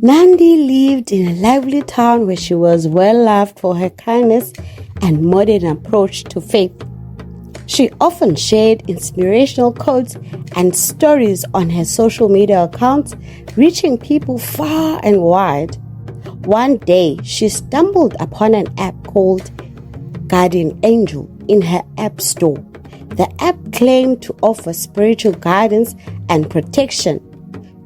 Nandi lived in a lively town where she was well loved for her kindness and modern approach to faith. She often shared inspirational quotes and stories on her social media accounts, reaching people far and wide. One day, she stumbled upon an app called Guardian Angel in her app store. The app claimed to offer spiritual guidance and protection.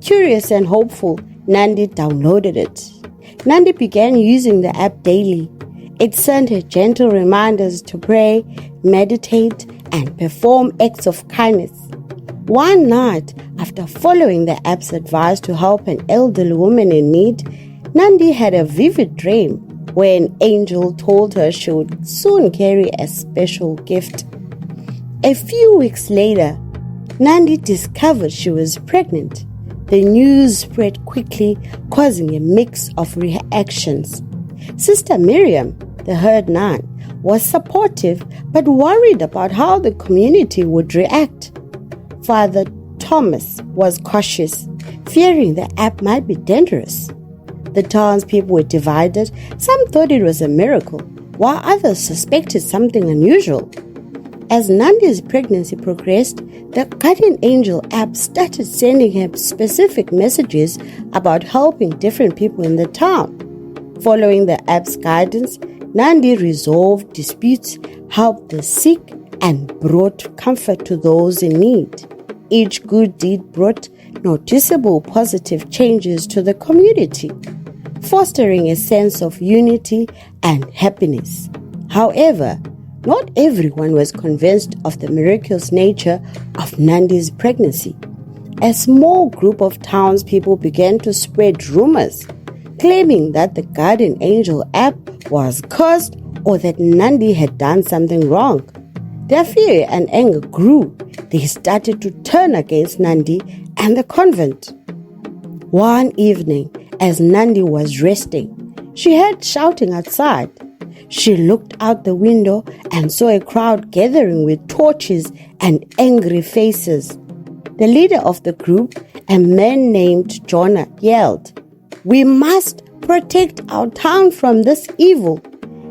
Curious and hopeful, Nandi downloaded it. Nandi began using the app daily. It sent her gentle reminders to pray, meditate, and perform acts of kindness. One night, after following the app's advice to help an elderly woman in need, Nandi had a vivid dream where an angel told her she would soon carry a special gift. A few weeks later, Nandi discovered she was pregnant. The news spread quickly, causing a mix of reactions. Sister Miriam, the herd nun, was supportive but worried about how the community would react. Father Thomas was cautious, fearing the app might be dangerous. The townspeople were divided. Some thought it was a miracle, while others suspected something unusual. As Nandi's pregnancy progressed, the Guardian Angel app started sending her specific messages about helping different people in the town. Following the app's guidance, Nandi resolved disputes, helped the sick, and brought comfort to those in need. Each good deed brought noticeable positive changes to the community, fostering a sense of unity and happiness. However, not everyone was convinced of the miraculous nature of Nandi's pregnancy. A small group of townspeople began to spread rumors, claiming that the Guardian Angel app was cursed or that Nandi had done something wrong. Their fear and anger grew. They started to turn against Nandi and the convent. One evening, as Nandi was resting, she heard shouting outside. She looked out the window and saw a crowd gathering with torches and angry faces. The leader of the group, a man named Jonah, yelled, "We must protect our town from this evil.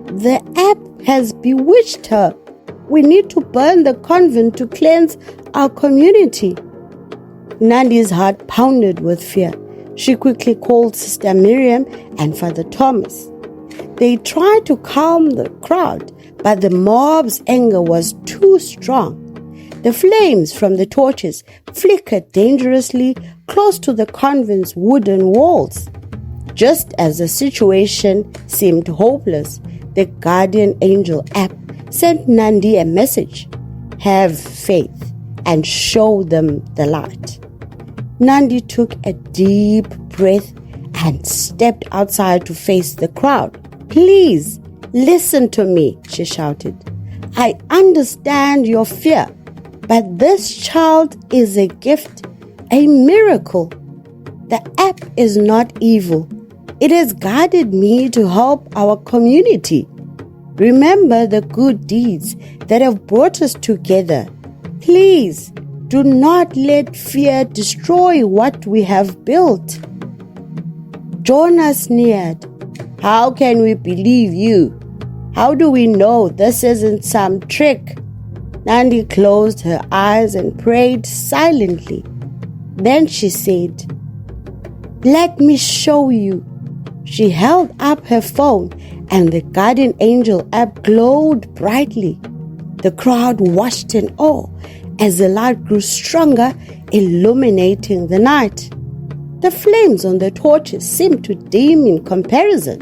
The app has bewitched her. We need to burn the convent to cleanse our community." Nandi's heart pounded with fear. She quickly called Sister Miriam and Father Thomas. They tried to calm the crowd, but the mob's anger was too strong. The flames from the torches flickered dangerously close to the convent's wooden walls. Just as the situation seemed hopeless, the Guardian Angel app sent Nandi a message: "Have faith and show them the light." Nandi took a deep breath and stepped outside to face the crowd. "Please, listen to me," she shouted. "I understand your fear, but this child is a gift, a miracle. The app is not evil. It has guided me to help our community. Remember the good deeds that have brought us together. Please, do not let fear destroy what we have built." Jonah sneered. "How can we believe you? How do we know this isn't some trick?" Nandi closed her eyes and prayed silently. Then she said, "Let me show you." She held up her phone and the Guardian Angel app glowed brightly. The crowd watched in awe as the light grew stronger, illuminating the night. The flames on the torches seemed to dim in comparison.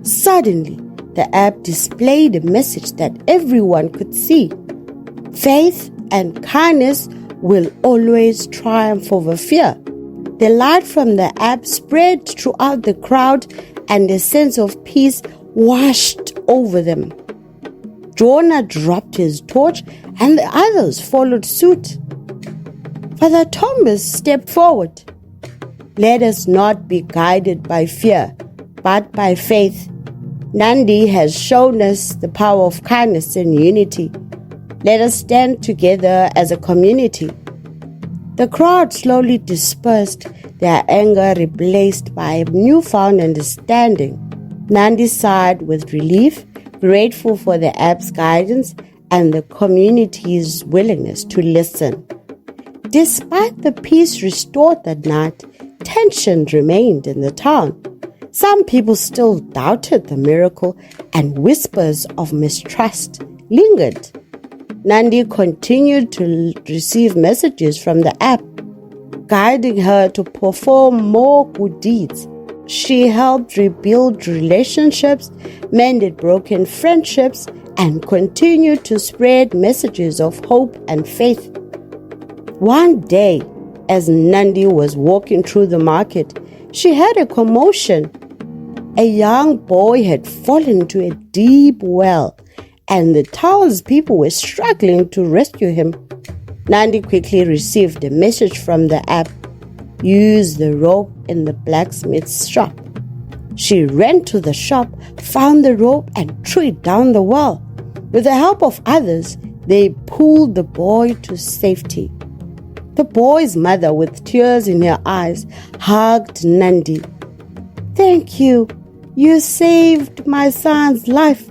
Suddenly, the app displayed a message that everyone could see. Faith and kindness will always triumph over fear. The light from the app spread throughout the crowd and a sense of peace washed over them. Jonah dropped his torch and the others followed suit. Father Thomas stepped forward. "Let us not be guided by fear, but by faith. Nandi has shown us the power of kindness and unity. Let us stand together as a community." The crowd slowly dispersed, their anger replaced by a newfound understanding. Nandi sighed with relief, grateful for the app's guidance and the community's willingness to listen. Despite the peace restored that night, tension remained in the town. Some people still doubted the miracle, and whispers of mistrust lingered. Nandi continued to receive messages from the app, guiding her to perform more good deeds. She helped rebuild relationships, mended broken friendships, and continued to spread messages of hope and faith. One day, as Nandi was walking through the market, she heard a commotion. A young boy had fallen into a deep well, and the townspeople were struggling to rescue him. Nandi quickly received a message from the app. Use the rope in the blacksmith's shop. She ran to the shop, found the rope, and threw it down the well. With the help of others, they pulled the boy to safety. The boy's mother, with tears in her eyes, hugged Nandi. "Thank you. You saved my son's life.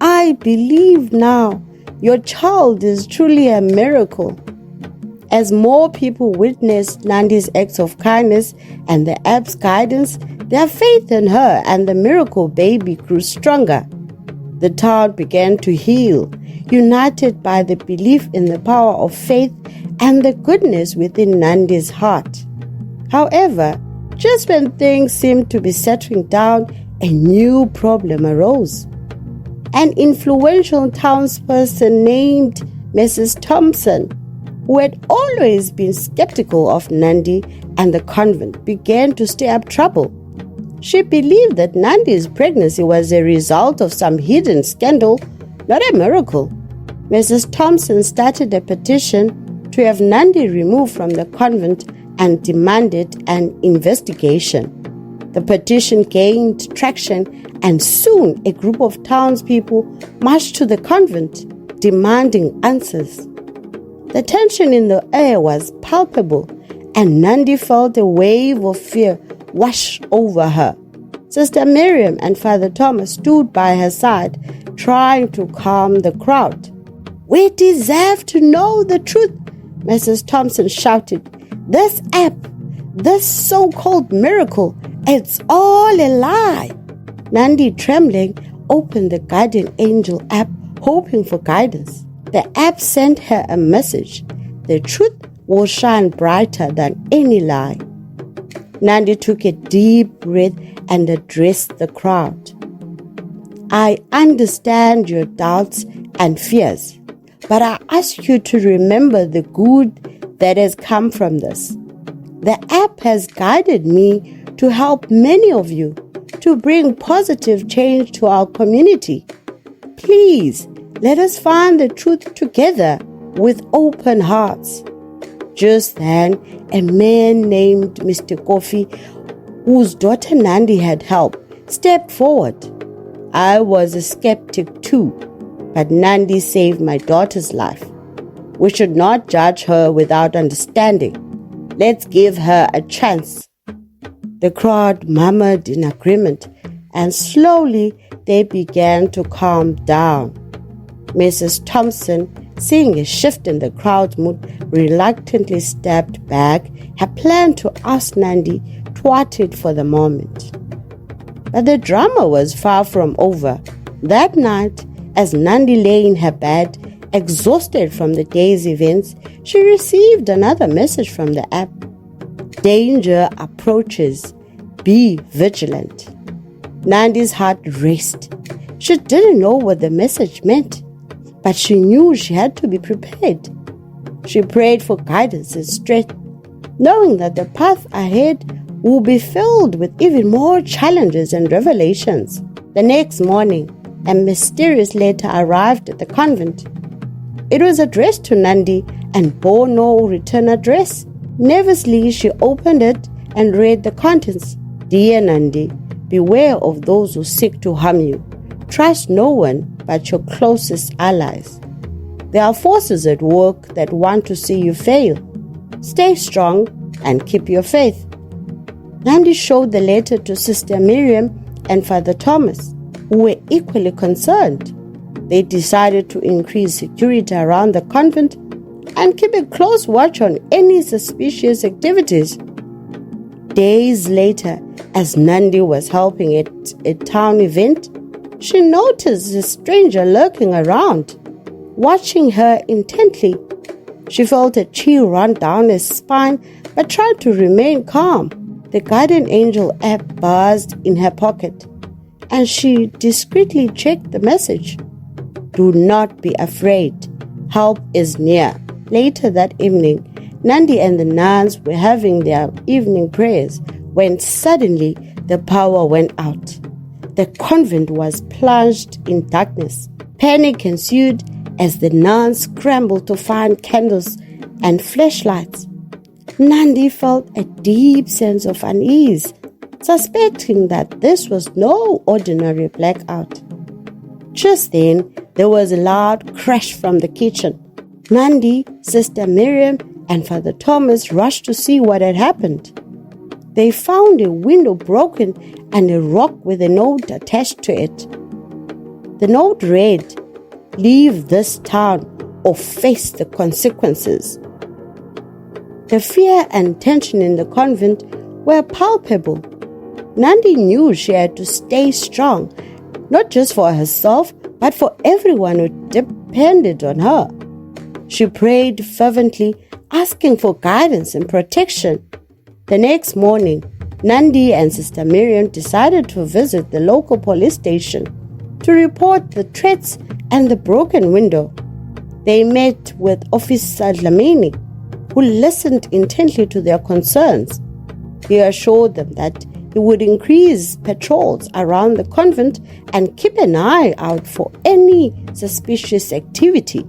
I believe now your child is truly a miracle." As more people witnessed Nandi's acts of kindness and the app's guidance, their faith in her and the miracle baby grew stronger. The town began to heal, united by the belief in the power of faith and the goodness within Nandi's heart. However, just when things seemed to be settling down, a new problem arose. An influential townsperson named Mrs. Thompson, who had always been skeptical of Nandi and the convent, began to stir up trouble. She believed that Nandi's pregnancy was a result of some hidden scandal, not a miracle. Mrs. Thompson started a petition to have Nandi removed from the convent and demanded an investigation. The petition gained traction, and soon a group of townspeople marched to the convent, demanding answers. The tension in the air was palpable, and Nandi felt a wave of fear wash over her. Sister Miriam and Father Thomas stood by her side, trying to calm the crowd. "We deserve to know the truth," Mrs. Thompson shouted. "This app, this so-called miracle, it's all a lie." Nandi, trembling, opened the Guardian Angel app, hoping for guidance. The app sent her a message. The truth will shine brighter than any lie. Nandi took a deep breath and addressed the crowd. "I understand your doubts and fears, but I ask you to remember the good that has come from this. The app has guided me to help many of you, to bring positive change to our community. Please, let us find the truth together with open hearts." Just then, a man named Mr. Kofi, whose daughter Nandi had helped, stepped forward. "I was a skeptic too, but Nandi saved my daughter's life. We should not judge her without understanding. Let's give her a chance." The crowd murmured in agreement, and slowly they began to calm down. Mrs. Thompson, seeing a shift in the crowd's mood, reluctantly stepped back, her plan to ask Nandi thwarted for the moment. But the drama was far from over. That night, as Nandi lay in her bed, exhausted from the day's events, she received another message from the app. "Danger approaches. Be vigilant." Nandi's heart raced. She didn't know what the message meant, but she knew she had to be prepared. She prayed for guidance and strength, knowing that the path ahead would be filled with even more challenges and revelations. The next morning, a mysterious letter arrived at the convent. It was addressed to Nandi and bore no return address. Nervously, she opened it and read the contents. "Dear Nandi, beware of those who seek to harm you. Trust no one but your closest allies. There are forces at work that want to see you fail. Stay strong and keep your faith. Nandi showed the letter to Sister Miriam and Father Thomas, who were equally concerned. They decided to increase security around the convent and keep a close watch on any suspicious activities. Days later, as Nandi was helping at a town event, she noticed a stranger lurking around, watching her intently. She felt a chill run down her spine but tried to remain calm. The guardian angel app buzzed in her pocket, and she discreetly checked the message. Do not be afraid. Help is near. Later that evening, Nandi and the nuns were having their evening prayers when suddenly the power went out. The convent was plunged in darkness. Panic ensued as the nuns scrambled to find candles and flashlights. Nandi felt a deep sense of unease, suspecting that this was no ordinary blackout. Just then, there was a loud crash from the kitchen. Nandi, Sister Miriam, and Father Thomas rushed to see what had happened. They found a window broken and a rock with a note attached to it. The note read, "Leave this town or face the consequences." The fear and tension in the convent were palpable. Nandi knew she had to stay strong, not just for herself, but for everyone who depended on her. She prayed fervently, asking for guidance and protection. The next morning, Nandi and Sister Miriam decided to visit the local police station to report the threats and the broken window. They met with Officer Dlamini, who listened intently to their concerns. He assured them that he would increase patrols around the convent and keep an eye out for any suspicious activity.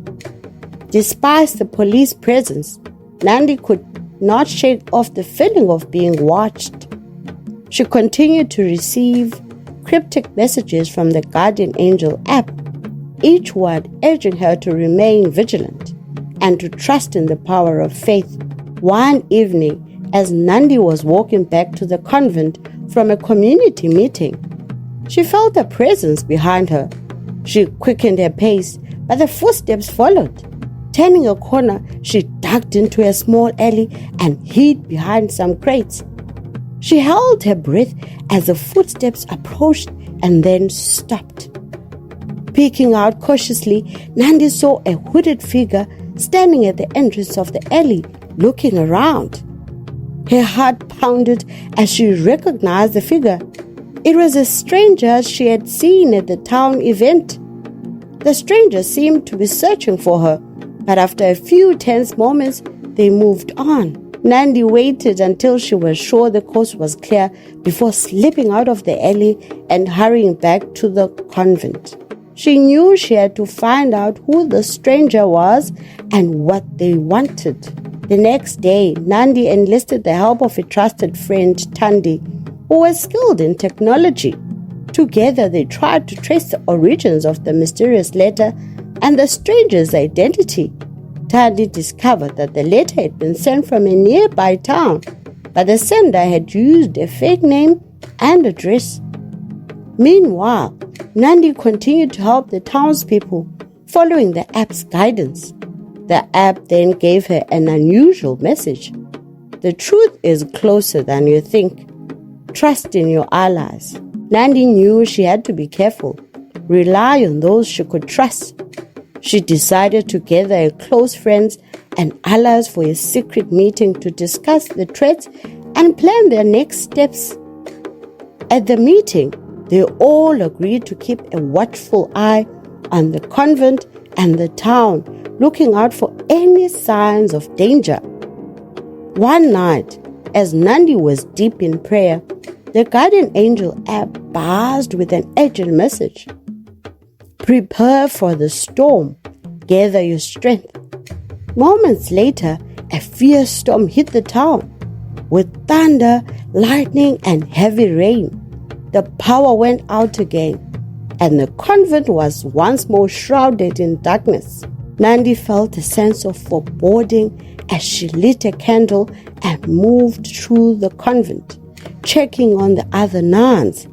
Despite the police presence, Nandi could not shake off the feeling of being watched. She continued to receive cryptic messages from the guardian angel app, each one urging her to remain vigilant and to trust in the power of faith. One evening, as Nandi was walking back to the convent from a community meeting, she felt a presence behind her. She quickened her pace, but the footsteps followed. Turning a corner, she ducked into a small alley and hid behind some crates. She held her breath as the footsteps approached and then stopped. Peeking out cautiously, Nandi saw a hooded figure standing at the entrance of the alley, looking around. Her heart pounded as she recognized the figure. It was a stranger she had seen at the town event. The stranger seemed to be searching for her, but after a few tense moments, they moved on. Nandi waited until she was sure the coast was clear before slipping out of the alley and hurrying back to the convent. She knew she had to find out who the stranger was and what they wanted. The next day, Nandi enlisted the help of a trusted friend, Nandi, who was skilled in technology. Together, they tried to trace the origins of the mysterious letter and the stranger's identity. Nandi discovered that the letter had been sent from a nearby town, but the sender had used a fake name and address. Meanwhile, Nandi continued to help the townspeople, following the app's guidance. The app then gave her an unusual message. The truth is closer than you think. Trust in your allies. Nandi knew she had to be careful, rely on those she could trust. She decided to gather her close friends and allies for a secret meeting to discuss the threats and plan their next steps. At the meeting, they all agreed to keep a watchful eye on the convent and the town, looking out for any signs of danger. One night, as Nandi was deep in prayer, the guardian angel app buzzed with an urgent message. Prepare for the storm. Gather your strength. Moments later, a fierce storm hit the town. With thunder, lightning, and heavy rain, the power went out again, and the convent was once more shrouded in darkness. Nandi felt a sense of foreboding as she lit a candle and moved through the convent, checking on the other nuns.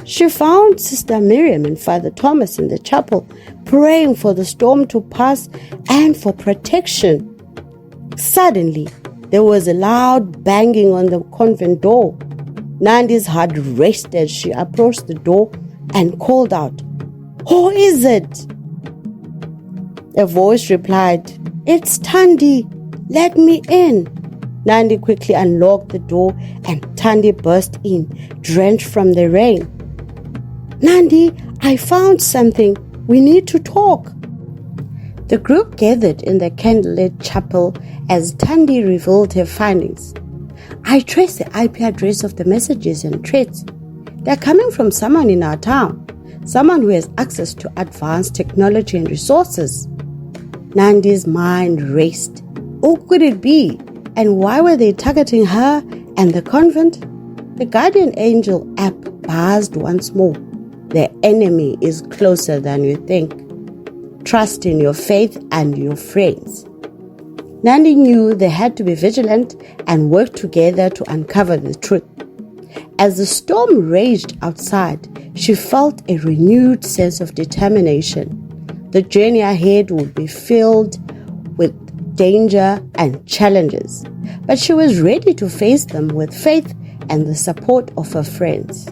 She found Sister Miriam and Father Thomas in the chapel, praying for the storm to pass and for protection. Suddenly, there was a loud banging on the convent door. Nandi's heart raced as she approached the door and called out, "Who is it?" A voice replied, "It's Thandi. Let me in." Nandi quickly unlocked the door and Thandi burst in, drenched from the rain. "Nandi, I found something. We need to talk." The group gathered in the candlelit chapel as Thandi revealed her findings. "I traced the IP address of the messages and threats. They're coming from someone in our town, someone who has access to advanced technology and resources." Nandi's mind raced. Who could it be? And why were they targeting her and the convent? The Guardian Angel app buzzed once more. The enemy is closer than you think. Trust in your faith and your friends. Nandi knew they had to be vigilant and work together to uncover the truth. As the storm raged outside, she felt a renewed sense of determination. The journey ahead would be filled with danger and challenges, but she was ready to face them with faith and the support of her friends.